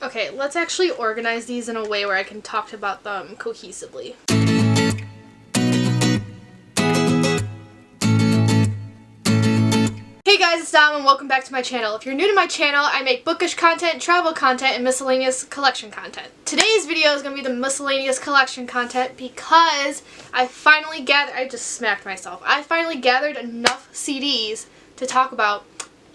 Okay, let's actually organize these in a way where I can talk about them cohesively. Hey guys, it's Dom and welcome back to my channel. If you're new to my channel, I make bookish content, travel content, and miscellaneous collection content. Today's video is going to be the miscellaneous collection content because I finally gathered enough CDs to talk about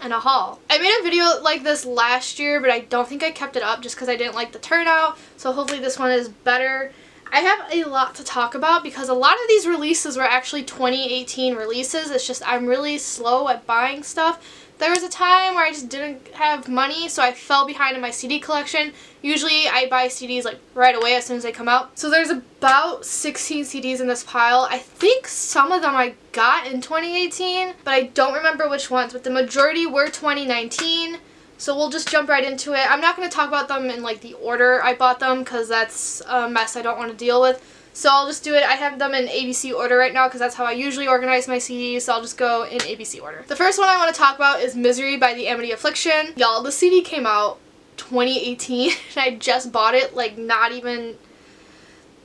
in a haul. I made a video like this last year, but I don't think I kept it up just because I didn't like the turnout, so hopefully this one is better. I have a lot to talk about because a lot of these releases were actually 2018 releases. It's just I'm really slow at buying stuff. There was a time where I just didn't have money, so I fell behind in my CD collection. Usually I buy CDs like right away as soon as they come out. So there's about 16 CDs in this pile. I think some of them I got in 2018, but I don't remember which ones, but the majority were 2019. So we'll just jump right into it. I'm not going to talk about them in like the order I bought them because that's a mess I don't want to deal with. So I'll just do it. I have them in ABC order right now because that's how I usually organize my CDs, so I'll just go in ABC order. The first one I want to talk about is Misery by the Amity Affliction. Y'all, the CD came out 2018 and I just bought it like not even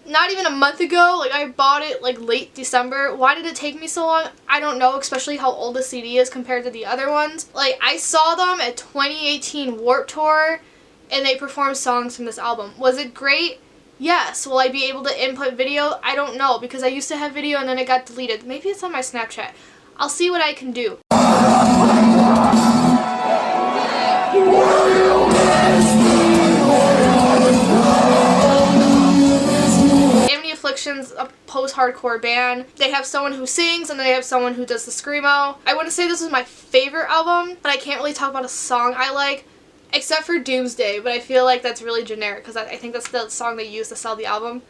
a month ago. Like I bought it like late December. Why did it take me so long? I don't know, especially how old the CD is compared to the other ones. Like I saw them at 2018 Warped Tour and they performed songs from this album. Was it great? Yes. Will I be able to input video? I don't know because I used to have video and then it got deleted. Maybe it's on my Snapchat. I'll see what I can do. Affliction's a post-hardcore band. They have someone who sings and then they have someone who does the screamo. I wouldn't say this is my favorite album, but I can't really talk about a song I like except for Doomsday, but I feel like that's really generic because I think that's the song they used to sell the album.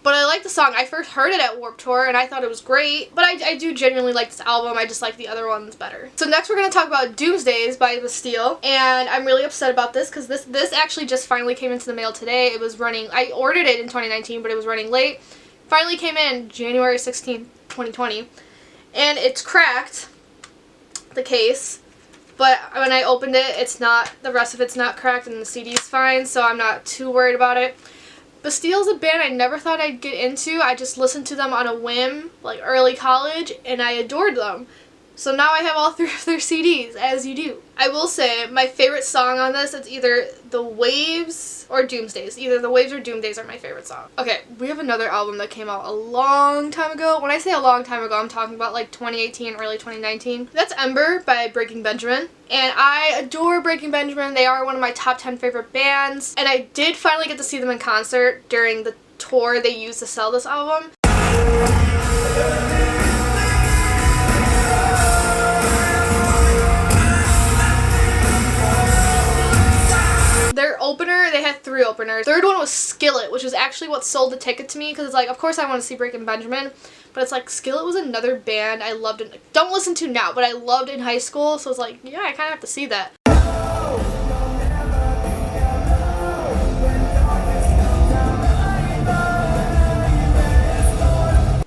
But I like the song. I first heard it at Warped Tour and I thought it was great, but I do genuinely like this album. I just like the other ones better. So next we're going to talk about Doomsdays by Bastille, and I'm really upset about this because this actually just finally came into the mail today. It was running, I ordered it in 2019, but it was running late. Finally came in January 16th, 2020, and it's cracked, the case, but when I opened it, it's not, the rest of it's not cracked and the CD's fine, so I'm not too worried about it. Bastille's a band I never thought I'd get into. I just listened to them on a whim, like early college, and I adored them. So now I have all three of their CDs, as you do. I will say, my favorite song on this is either The Waves or Doomsdays. Either The Waves or Doomsdays are my favorite song. Okay, we have another album that came out a long time ago. When I say a long time ago, I'm talking about like 2018, early 2019. That's Ember by Breaking Benjamin. And I adore Breaking Benjamin. They are one of my top 10 favorite bands. And I did finally get to see them in concert during the tour they used to sell this album. Their opener, they had 3 openers. Third one was Skillet, which is actually what sold the ticket to me because it's like, of course I want to see Breaking Benjamin, but it's like Skillet was another band I loved and don't listen to now, but I loved in high school, so it's like, yeah, I kind of have to see that.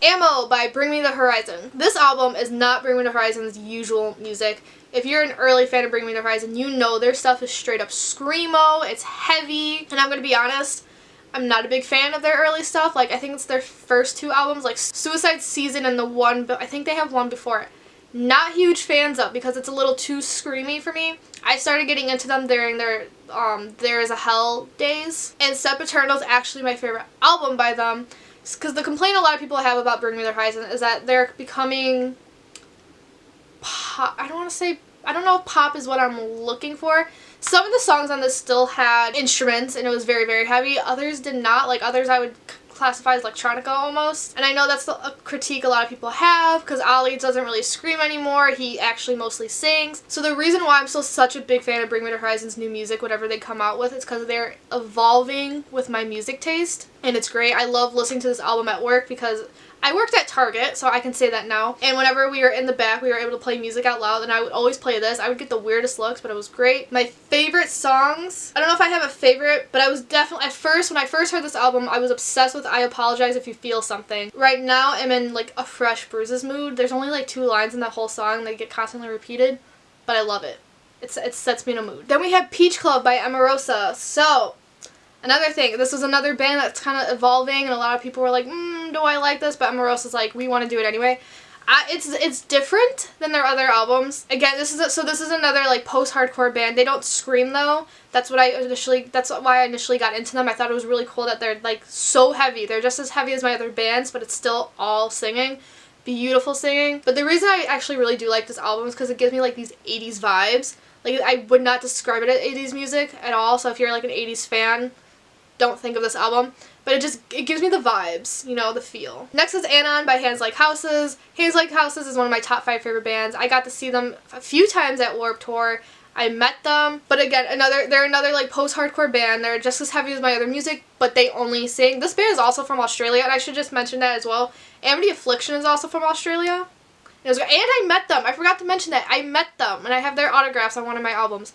Ammo by Bring Me the Horizon. This album is not Bring Me the Horizon's usual music. If you're an early fan of Bring Me the Horizon, you know their stuff is straight up screamo, it's heavy, and I'm gonna be honest, I'm not a big fan of their early stuff. Like, I think it's their first 2 albums, like Suicide Season and the one, but I think they have one before it. Not huge fans of because it's a little too screamy for me. I started getting into them during their There Is a Hell days, and Sempiternal is actually my favorite album by them. Because the complaint a lot of people have about Bring Me the Horizon is that they're becoming pop. I don't know if pop is what I'm looking for. Some of the songs on this still had instruments and it was very, very heavy. Others did not. Like others I would classify as electronica almost. And I know that's a critique a lot of people have because Ali doesn't really scream anymore. He actually mostly sings. So the reason why I'm still such a big fan of Bring Me the Horizon's new music, whatever they come out with, is because they're evolving with my music taste. And it's great. I love listening to this album at work because I worked at Target, so I can say that now. And whenever we were in the back, we were able to play music out loud, and I would always play this. I would get the weirdest looks, but it was great. My favorite songs, I don't know if I have a favorite, but I was definitely, at first, when I first heard this album, I was obsessed with I Apologize If You Feel Something. Right now, I'm in like a Fresh Bruises mood. There's only like 2 lines in that whole song. They get constantly repeated, but I love it. It sets me in a mood. Then we have Peach Club by Emarosa. So, Another thing, this was another band that's kind of evolving, and a lot of people were like, do I like this? But Omarosa's like, we want to do it anyway. It's different than their other albums. Again, this is another like post-hardcore band. They don't scream though. That's why I initially got into them. I thought it was really cool that they're like so heavy. They're just as heavy as my other bands, but it's still all singing. Beautiful singing. But the reason I actually really do like this album is because it gives me like these 80s vibes. Like, I would not describe it as 80s music at all, so if you're like an 80s fan, don't think of this album. But it gives me the vibes, you know, the feel. Next is Anon by Hands Like Houses. Hands Like Houses is one of my top 5 favorite bands. I got to see them a few times at Warped Tour. I met them. But again, they're another like post-hardcore band. They're just as heavy as my other music, but they only sing. This band is also from Australia, and I should just mention that as well. Amity Affliction is also from Australia. And I met them. I forgot to mention that. I met them, and I have their autographs on one of my albums.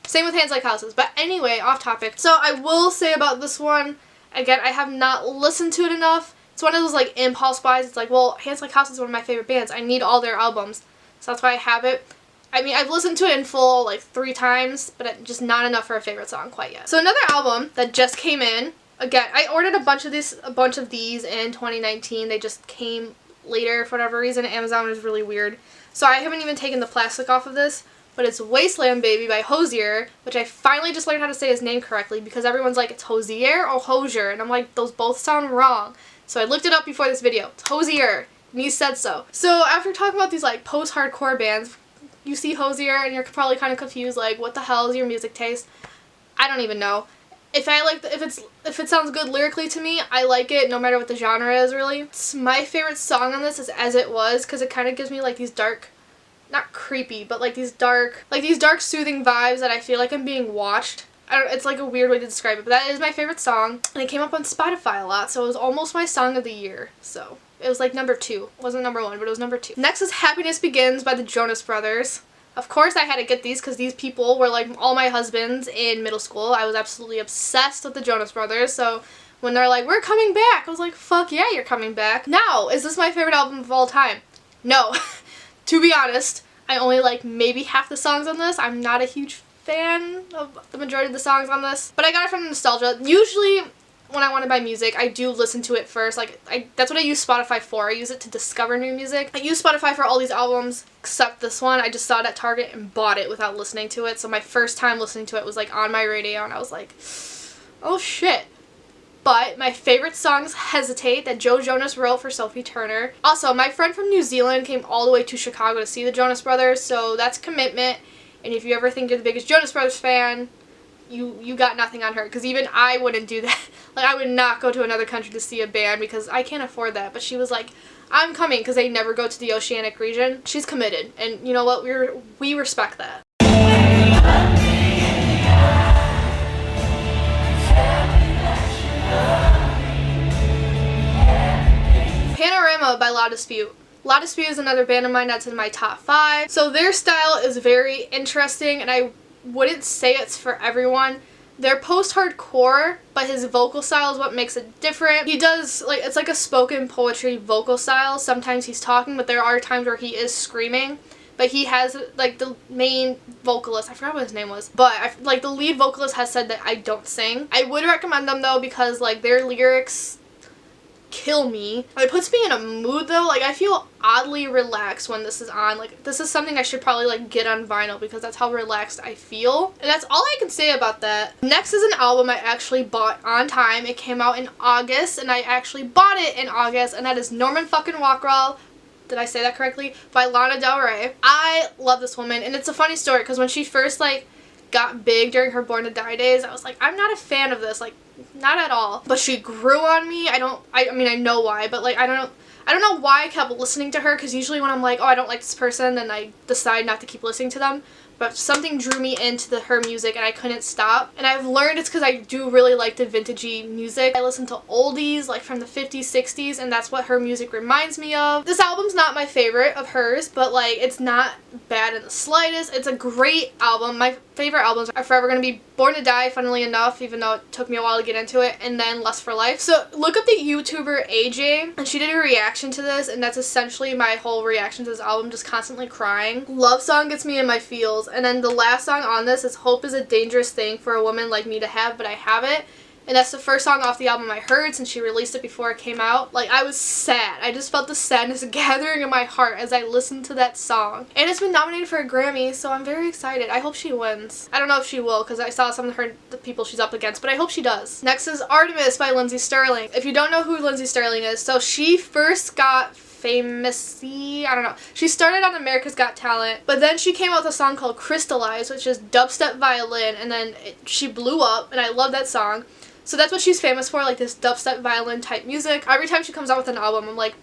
Same with Hands Like Houses. But anyway, off topic. So I will say about this one, again, I have not listened to it enough. It's one of those like impulse buys. It's like, well, Hands Like Houses is one of my favorite bands. I need all their albums. So that's why I have it. I mean, I've listened to it in full like 3 times, but just not enough for a favorite song quite yet. So another album that just came in. Again, I ordered a bunch of these in 2019. They just came later for whatever reason. Amazon was really weird. So I haven't even taken the plastic off of this. But it's Wasteland Baby by Hozier, which I finally just learned how to say his name correctly because everyone's like, it's Hozier or Hozier, and I'm like, those both sound wrong. So I looked it up before this video. It's Hozier. Muse said so. So after talking about these like post-hardcore bands, you see Hozier and you're probably kind of confused, like, what the hell is your music taste? I don't even know. If it sounds good lyrically to me, I like it no matter what the genre is, really. My favorite song on this is As It Was, because it kind of gives me like these dark, not creepy, but like these dark soothing vibes that I feel like I'm being watched. It's like a weird way to describe it, but that is my favorite song. And it came up on Spotify a lot, so it was almost my song of the year. So it was like number 2. It wasn't number 1, but it was number 2. Next is Happiness Begins by the Jonas Brothers. Of course I had to get these because these people were like all my husbands in middle school. I was absolutely obsessed with the Jonas Brothers, so when they're like, we're coming back, I was like, fuck yeah, you're coming back. Now, is this my favorite album of all time? No. To be honest, I only like maybe half the songs on this. I'm not a huge fan of the majority of the songs on this, but I got it from nostalgia. Usually when I want to buy music, I do listen to it first. Like, that's what I use Spotify for. I use it to discover new music. I use Spotify for all these albums except this one. I just saw it at Target and bought it without listening to it. So my first time listening to it was like on my radio and I was like, oh shit. But my favorite song is Hesitate that Joe Jonas wrote for Sophie Turner. Also, my friend from New Zealand came all the way to Chicago to see the Jonas Brothers, so that's commitment. And if you ever think you're the biggest Jonas Brothers fan, you got nothing on her, because even I wouldn't do that. Like, I would not go to another country to see a band because I can't afford that. But she was like, I'm coming, because they never go to the Oceanic region. She's committed, and you know what? We respect that. Panorama by La Dispute. La Dispute is another band of mine that's in my top 5. So their style is very interesting, and I wouldn't say it's for everyone. They're post-hardcore, but his vocal style is what makes it different. He does, like, it's like a spoken poetry vocal style. Sometimes he's talking, but there are times where he is screaming. But he has, like, the main vocalist, I forgot what his name was, but, like, the lead vocalist has said that I don't sing. I would recommend them, though, because, like, their lyrics kill me. It puts me in a mood, though. Like, I feel oddly relaxed when this is on. Like, this is something I should probably like get on vinyl because that's how relaxed I feel. And that's all I can say about that. Next is an album I actually bought on time. It came out in August and I actually bought it in August, and that is Norman fucking Rockwell. Did I say that correctly? By Lana Del Rey. I love this woman, and it's a funny story because when she first like got big during her Born to Die days, I was like, I'm not a fan of this, like, not at all. But she grew on me. I mean, I know why, but like, I don't know why I kept listening to her, because usually when I'm like, oh, I don't like this person, then I decide not to keep listening to them. But something drew me into her music and I couldn't stop. And I've learned it's because I do really like the vintagey music. I listen to oldies like from the 50s, 60s, and that's what her music reminds me of. This album's not my favorite of hers, but like, it's not bad in the slightest. It's a great album. My favorite albums are forever going to be Born to Die, funnily enough, even though it took me a while to get into it, and then Lust for Life. So look up the YouTuber AJ, and she did a reaction to this, and that's essentially my whole reaction to this album, just constantly crying. Love Song gets me in my feels, and then the last song on this is Hope is a Dangerous Thing for a Woman Like Me to Have, but I Have It. And that's the first song off the album I heard since she released it before it came out. Like, I was sad. I just felt the sadness gathering in my heart as I listened to that song. And it's been nominated for a Grammy, so I'm very excited. I hope she wins. I don't know if she will because I saw some of the people she's up against, but I hope she does. Next is Artemis by Lindsey Stirling. If you don't know who Lindsey Stirling is, so she first got famously, I don't know. She started on America's Got Talent, but then she came out with a song called Crystallize, which is dubstep violin, and then she blew up, and I love that song. So that's what she's famous for, like this dubstep violin type music. Every time she comes out with an album, I'm like,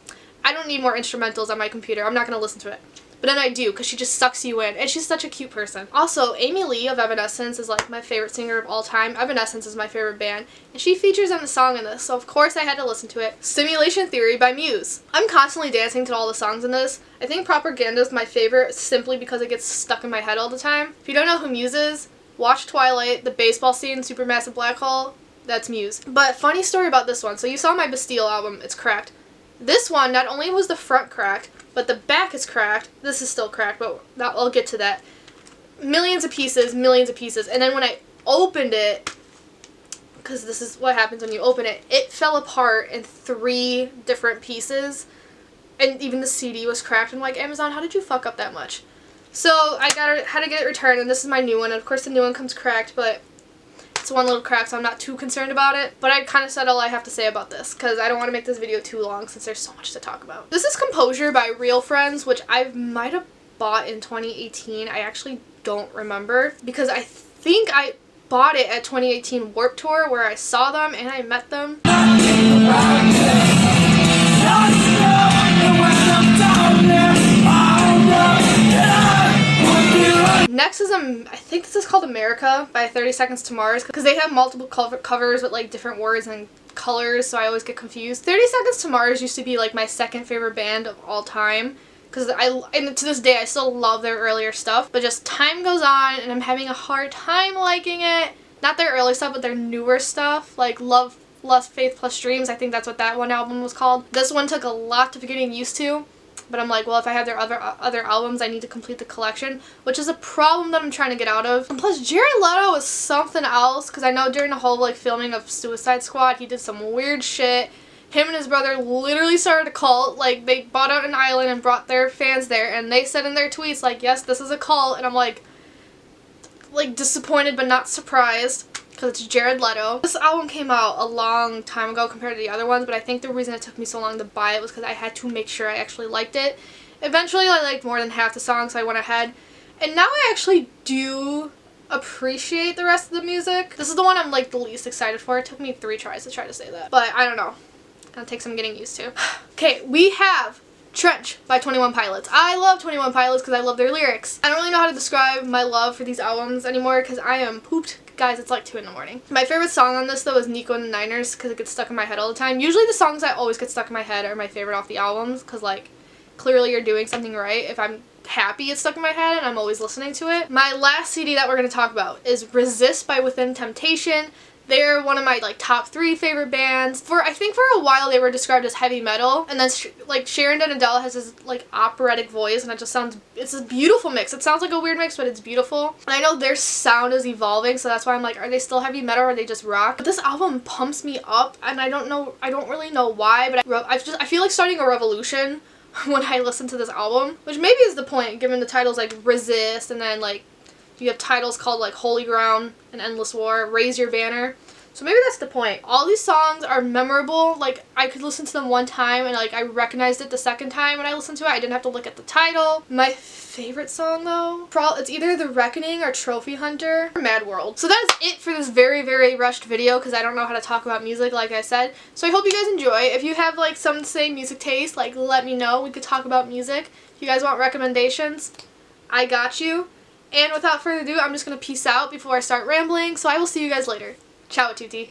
I don't need more instrumentals on my computer. I'm not going to listen to it. But then I do, because she just sucks you in, and she's such a cute person. Also, Amy Lee of Evanescence is like my favorite singer of all time. Evanescence is my favorite band, and she features on the song in this, so of course I had to listen to it. Simulation Theory by Muse. I'm constantly dancing to all the songs in this. I think Propaganda is my favorite simply because it gets stuck in my head all the time. If you don't know who Muse is, watch Twilight, the baseball scene, Supermassive Black Hole. That's Muse. But funny story about this one. So you saw my Bastille album, it's cracked. This one, not only was the front cracked, but the back is cracked. This is still cracked, but I'll get to that. Millions of pieces. And then when I opened it, because this is what happens when you open it, it fell apart in 3 different pieces. And even the CD was cracked. I'm like, Amazon, how did you fuck up that much? So I had to get it returned, and this is my new one. And of course the new one comes cracked, but it's one little crack, so I'm not too concerned about it. But I kind of said all I have to say about this because I don't want to make this video too long since there's so much to talk about. This is Composure by Real Friends, which I might have bought in 2018. I actually don't remember because I think I bought it at 2018 Warped Tour where I saw them and I met them. Next is, I think this is called America by 30 Seconds to Mars because they have multiple covers with like different words and colors, so I always get confused. 30 Seconds to Mars used to be like my second favorite band of all time because and to this day I still love their earlier stuff, but just time goes on and I'm having a hard time liking it. Not their early stuff, but their newer stuff, like Love, Lust, Faith Plus Dreams. I think that's what that one album was called. This one took a lot of getting used to. But I'm like, well, if I have their other albums, I need to complete the collection, which is a problem that I'm trying to get out of. And plus, Jared Leto is something else, because I know during the whole like filming of Suicide Squad, he did some weird shit. Him and his brother literally started a cult. Like, they bought out an island and brought their fans there, and they said in their tweets, like, yes, this is a cult, and I'm like disappointed but not surprised. Because it's Jared Leto. This album came out a long time ago compared to the other ones, but I think the reason it took me so long to buy it was because I had to make sure I actually liked it. Eventually I liked more than half the songs, so I went ahead. And now I actually do appreciate the rest of the music. This is the one I'm like the least excited for. It took me 3 tries to try to say that. But I don't know. It'll take some getting used to. Okay, we have Trench by 21 Pilots. I love 21 Pilots because I love their lyrics. I don't really know how to describe my love for these albums anymore because I am pooped. Guys, it's like 2 in the morning. My favorite song on this though is Nico and the Niners because it gets stuck in my head all the time. Usually the songs that always get stuck in my head are my favorite off the albums because like clearly you're doing something right if I'm happy it's stuck in my head and I'm always listening to it. My last CD that we're going to talk about is Resist by Within Temptation. They're one of my like top 3 favorite bands. I think for a while they were described as heavy metal, and then like Sharon Donadella has this like operatic voice, and it just sounds, it's a beautiful mix. It sounds like a weird mix, but it's beautiful. And I know their sound is evolving, so that's why I'm like, are they still heavy metal or are they just rock? But this album pumps me up, and I don't really know why, but I feel like starting a revolution when I listen to this album, which maybe is the point given the titles like Resist, and then like you have titles called like Holy Ground and Endless War, Raise Your Banner. So maybe that's the point. All these songs are memorable. Like, I could listen to them one time and like I recognized it the second time when I listened to it. I didn't have to look at the title. My favorite song though, it's either The Reckoning or Trophy Hunter or Mad World. So that is it for this very, very rushed video because I don't know how to talk about music like I said. So I hope you guys enjoy. If you have like some same music taste, like let me know. We could talk about music. If you guys want recommendations, I got you. And without further ado, I'm just going to peace out before I start rambling, so I will see you guys later. Ciao a tutti.